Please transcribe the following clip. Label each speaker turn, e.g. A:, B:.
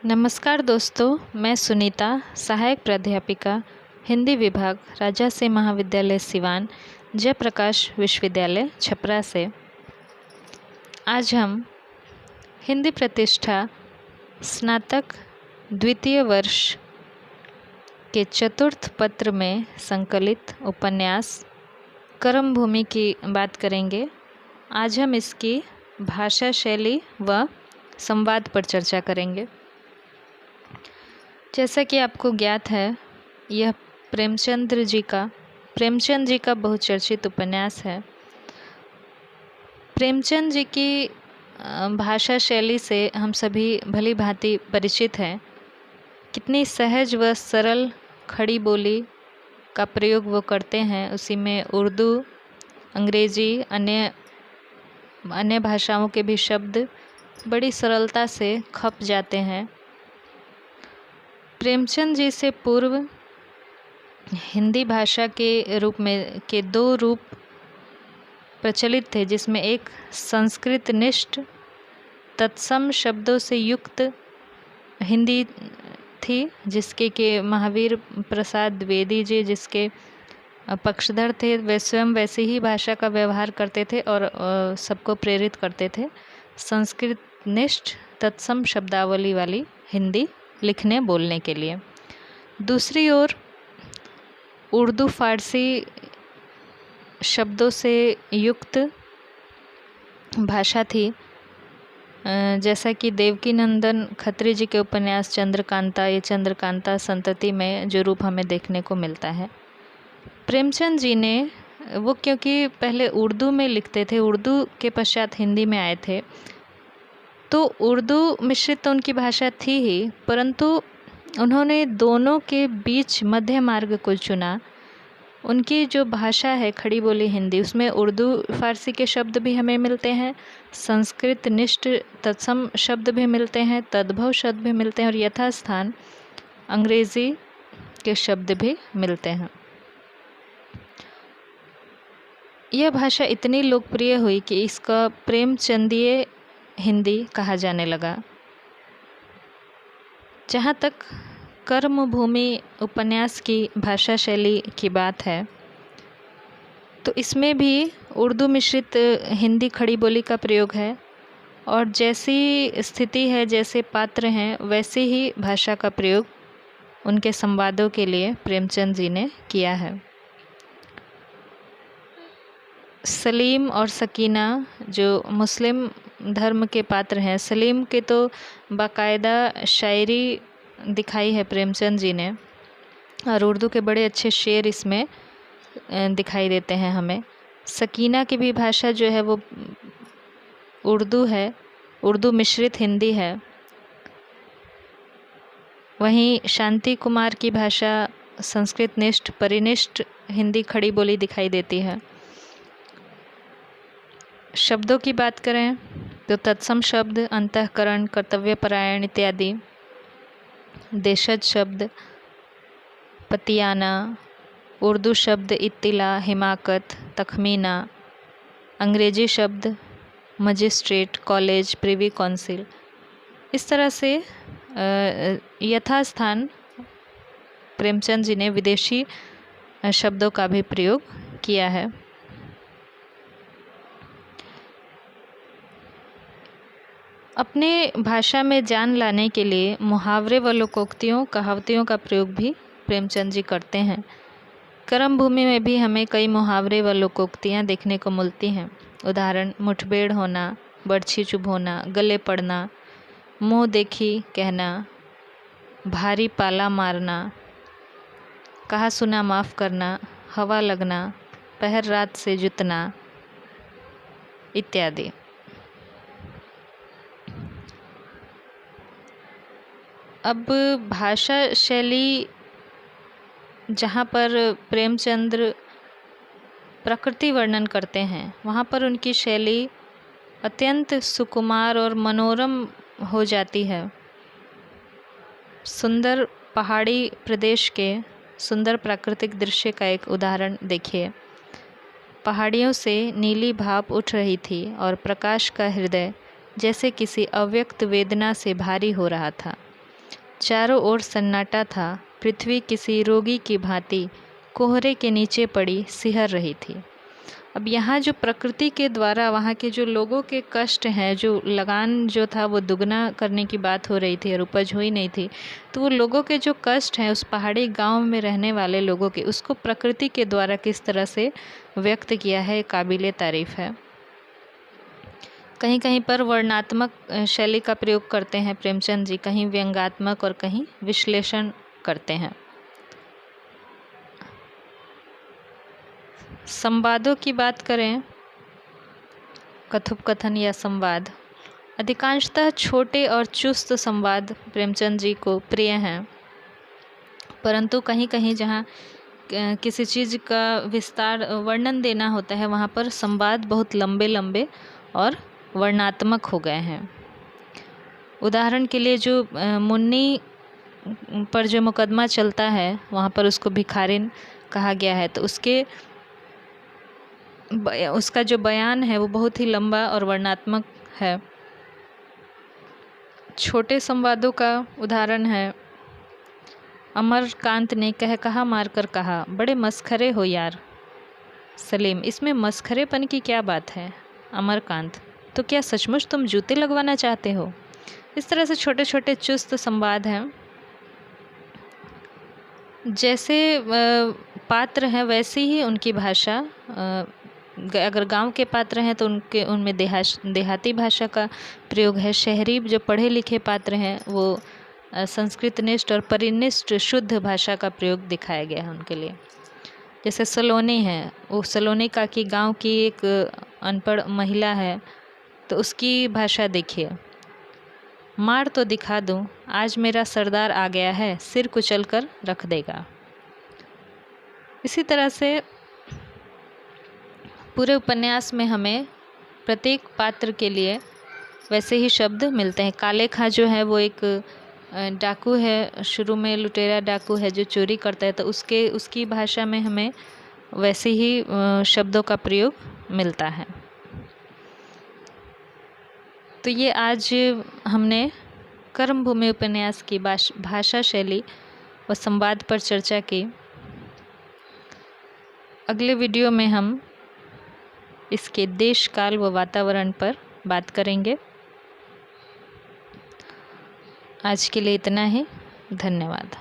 A: नमस्कार दोस्तों, मैं सुनीता, सहायक प्राध्यापिका, हिंदी विभाग, राजर्षि महाविद्यालय सिवान, जयप्रकाश विश्वविद्यालय छपरा से। आज हम हिंदी प्रतिष्ठा स्नातक द्वितीय वर्ष के चतुर्थ पत्र में संकलित उपन्यास कर्मभूमि की बात करेंगे। आज हम इसकी भाषा शैली व संवाद पर चर्चा करेंगे। जैसा कि आपको ज्ञात है, यह प्रेमचंद जी का बहुचर्चित उपन्यास है। प्रेमचंद जी की भाषा शैली से हम सभी भली भांति परिचित हैं। कितनी सहज व सरल खड़ी बोली का प्रयोग वो करते हैं। उसी में उर्दू, अंग्रेजी, अन्य भाषाओं के भी शब्द बड़ी सरलता से खप जाते हैं। प्रेमचंद जी से पूर्व हिंदी भाषा के रूप में के दो रूप प्रचलित थे, जिसमें एक संस्कृत निष्ठ तत्सम शब्दों से युक्त हिंदी थी, जिसके के महावीर प्रसाद द्विवेदी जी जिसके पक्षधर थे। वे स्वयं वैसे ही भाषा का व्यवहार करते थे और सबको प्रेरित करते थे। संस्कृत निष्ठ तत्सम शब्दावली वाली हिंदी लिखने बोलने के लिए। दूसरी ओर उर्दू फारसी शब्दों से युक्त भाषा थी। जैसा कि देवकी नंदन खत्री जी के उपन्यास चंद्रकांता, ये चंद्रकांता संतति में जो रूप हमें देखने को मिलता है। प्रेमचंद जी ने वो क्योंकि पहले उर्दू में लिखते थे, उर्दू के पश्चात हिंदी में आए थे, तो उर्दू मिश्रित तो उनकी भाषा थी ही, परंतु उन्होंने दोनों के बीच मध्य मार्ग को चुना। उनकी जो भाषा है खड़ी बोली हिंदी, उसमें उर्दू फारसी के शब्द भी हमें मिलते हैं, संस्कृत निष्ठ तत्सम शब्द भी मिलते हैं, तद्भव शब्द भी मिलते हैं और यथास्थान अंग्रेजी के शब्द भी मिलते हैं। यह भाषा इतनी लोकप्रिय हुई कि इसका प्रेमचंदीय हिंदी कहा जाने लगा। जहाँ तक कर्मभूमि उपन्यास की भाषा शैली की बात है, तो इसमें भी उर्दू मिश्रित हिंदी खड़ी बोली का प्रयोग है और जैसी स्थिति है, जैसे पात्र हैं, वैसे ही भाषा का प्रयोग उनके संवादों के लिए प्रेमचंद जी ने किया है। सलीम और सकीना जो मुस्लिम धर्म के पात्र हैं, सलीम के तो बाकायदा शायरी दिखाई है प्रेमचंद जी ने और उर्दू के बड़े अच्छे शेर इसमें दिखाई देते हैं हमें। सकीना की भी भाषा जो है वो उर्दू है, उर्दू मिश्रित हिंदी है। वहीं शांति कुमार की भाषा संस्कृत निष्ठ परिनिष्ठ हिंदी खड़ी बोली दिखाई देती है। शब्दों की बात करें तो तत्सम शब्द अंतःकरण, कर्तव्यपरायण इत्यादि, देशज शब्द पतियाना, उर्दू शब्द इत्तिला, हिमाकत, तखमीना, अंग्रेजी शब्द मजिस्ट्रेट, कॉलेज, प्रिवी काउंसिल, इस तरह से यथास्थान प्रेमचंद जी ने विदेशी शब्दों का भी प्रयोग किया है। अपने भाषा में जान लाने के लिए मुहावरे व लोकोक्तियों, कहावतियों का प्रयोग भी प्रेमचंद जी करते हैं। कर्मभूमि में भी हमें कई मुहावरे व लोकोक्तियाँ देखने को मिलती हैं। उदाहरण: मुठभेड़ होना, बरछी चुभ होना, गले पड़ना, मुँह देखी कहना, भारी पाला मारना, कहा सुना माफ़ करना, हवा लगना, पहर रात से जुतना इत्यादि। अब भाषा शैली, जहाँ पर प्रेमचंद्र प्रकृति वर्णन करते हैं, वहाँ पर उनकी शैली अत्यंत सुकुमार और मनोरम हो जाती है। सुंदर पहाड़ी प्रदेश के सुंदर प्राकृतिक दृश्य का एक उदाहरण देखिए। पहाड़ियों से नीली भाप उठ रही थी और प्रकाश का हृदय जैसे किसी अव्यक्त वेदना से भारी हो रहा था। चारों ओर सन्नाटा था। पृथ्वी किसी रोगी की भांति कोहरे के नीचे पड़ी सिहर रही थी। अब यहाँ जो प्रकृति के द्वारा वहाँ के जो लोगों के कष्ट हैं, जो लगान जो था वो दुगना करने की बात हो रही थी और उपज हुई नहीं थी, तो वो लोगों के जो कष्ट हैं उस पहाड़ी गांव में रहने वाले लोगों के, उसको प्रकृति के द्वारा किस तरह से व्यक्त किया है, काबिले तारीफ़ है। कहीं कहीं पर वर्णनात्मक शैली का प्रयोग करते हैं प्रेमचंद जी, कहीं व्यंग्यात्मक और कहीं विश्लेषण करते हैं। संवादों की बात करें, कथोपकथन या संवाद, अधिकांशतः छोटे और चुस्त संवाद प्रेमचंद जी को प्रिय हैं, परंतु कहीं कहीं जहाँ किसी चीज़ का विस्तार वर्णन देना होता है वहाँ पर संवाद बहुत लंबे लंबे और वर्णनात्मक हो गए हैं। उदाहरण के लिए जो मुन्नी पर जो मुकदमा चलता है वहाँ पर उसको भिखारिन कहा गया है, तो उसका जो बयान है वो बहुत ही लंबा और वर्णनात्मक है। छोटे संवादों का उदाहरण है, अमरकांत ने कहा मारकर कहा, बड़े मस्खरे हो यार। सलीम, इसमें मस्खरेपन की क्या बात है? अमरकांत, तो क्या सचमुच तुम जूते लगवाना चाहते हो? इस तरह से छोटे छोटे चुस्त संवाद हैं। जैसे पात्र हैं वैसी ही उनकी भाषा। अगर गांव के पात्र हैं तो उनमें देहाती भाषा का प्रयोग है। शहरी जो पढ़े लिखे पात्र हैं वो संस्कृतनिष्ठ और परिनिष्ठ शुद्ध भाषा का प्रयोग दिखाया गया है उनके लिए। जैसे सलोनी है, वो सलोनी का की गांव की एक अनपढ़ महिला है, तो उसकी भाषा देखिए, मार तो दिखा दूं, आज मेरा सरदार आ गया है, सिर कुचल कर रख देगा। इसी तरह से पूरे उपन्यास में हमें प्रत्येक पात्र के लिए वैसे ही शब्द मिलते हैं। काले खां जो है वो एक डाकू है, शुरू में लुटेरा डाकू है जो चोरी करता है, तो उसकी भाषा में हमें वैसे ही शब्दों का प्रयोग मिलता है। तो ये आज हमने कर्मभूमि उपन्यास की भाषा शैली व संवाद पर चर्चा की। अगले वीडियो में हम इसके देश, काल व वातावरण पर बात करेंगे। आज के लिए इतना ही। धन्यवाद।